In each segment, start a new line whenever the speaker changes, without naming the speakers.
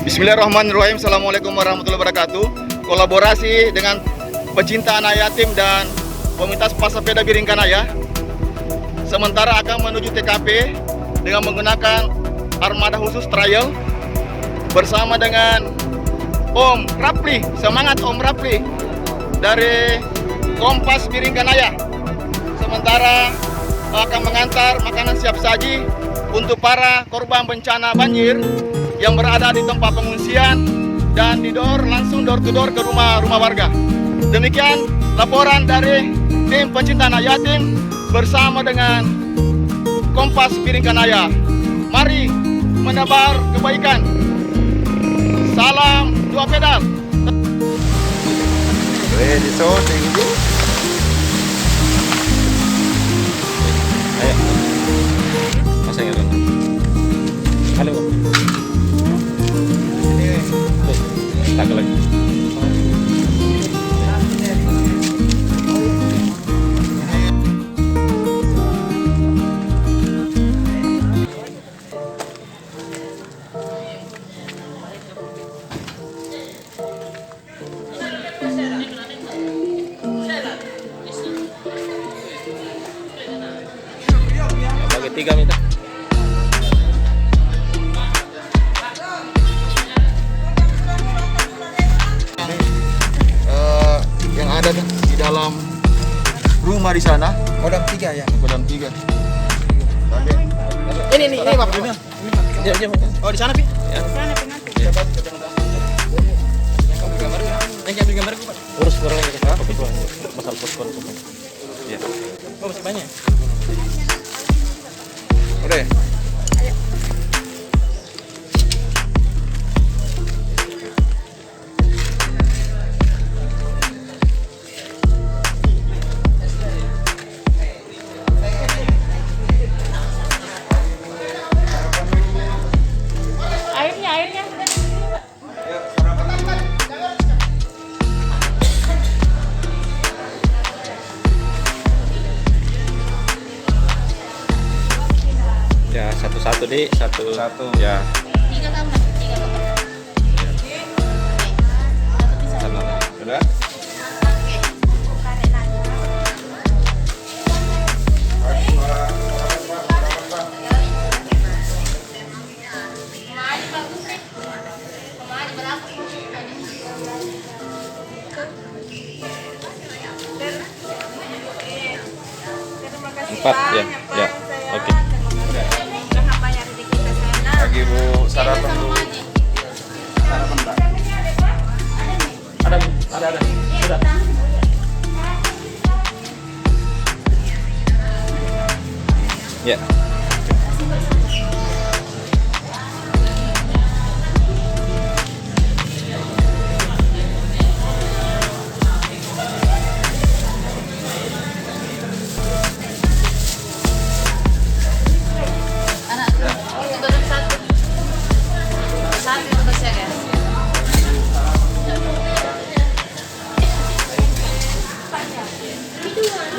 Bismillahirrahmanirrahim. Assalamualaikum warahmatullahi wabarakatuh. Kolaborasi dengan pecinta anak yatim dan komunitas pesepeda Biringkanaya, sementara akan menuju TKP dengan menggunakan armada khusus trial bersama dengan Om Rapli. Semangat Om Rapli dari Kompas Biringkanaya. Sementara akan mengantar makanan siap saji untuk para korban bencana banjir yang berada di tempat pengungsian dan langsung door to door ke rumah warga. Demikian laporan dari tim pencinta anak yatim bersama dengan Kompas Biringkanaya. Mari menebar kebaikan. Salam dua pedal.
Ready shooting. Ayo. Pasang ya, halo. Tanggal lagi. Bagi 3 minta.
Yang ada di dalam rumah di sana.
Kodam 3 ya.
Kodam 3.
Ini Bapak. Oh, di sana, Pi.
Ya.
Yang ambil gambar Pak.
Urus barang lagi ke kebutuhan. Masalah poskon semua. Ya.
Oh, masih banyak.
Udah.
Airnya.
Ya, satu-satu di satu. Ya.
3 tahun lah, 3 tahun.
Sana. Sudah? Empat ya, ya. Oke.
Lagi Bu sarapan dulu. Sarapan Pak.
Ada. Sudah. Ya.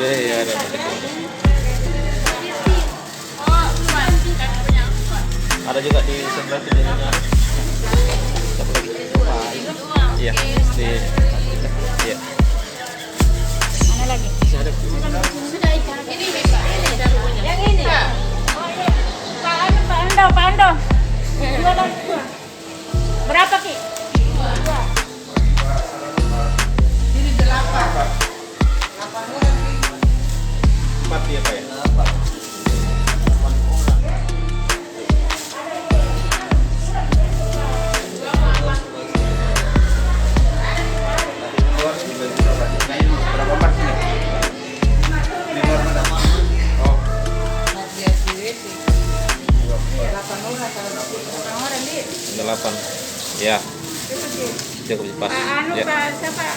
Ya, ada. Ada juga di sebelah sini. Satu lagi. Iya, di. Iya.
Mana lagi?
Ada.
Yang ini. Pak Ando. 2 lagi. Berapa, Ki? 2.
Ini 8. 8 orang, Pi.
4 ya, Pak ya.
Berapa Pak sini? 5 orang. Oh,
8 orang kalau orang di.
8. Ya. Cukup pas.
Anu,
Ya.
Pak, siapa?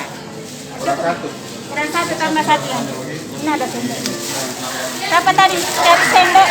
orang satu.
Orang 1 tambah 1 lagi. Ini ada sendok. Siapa tadi? Cari sendok.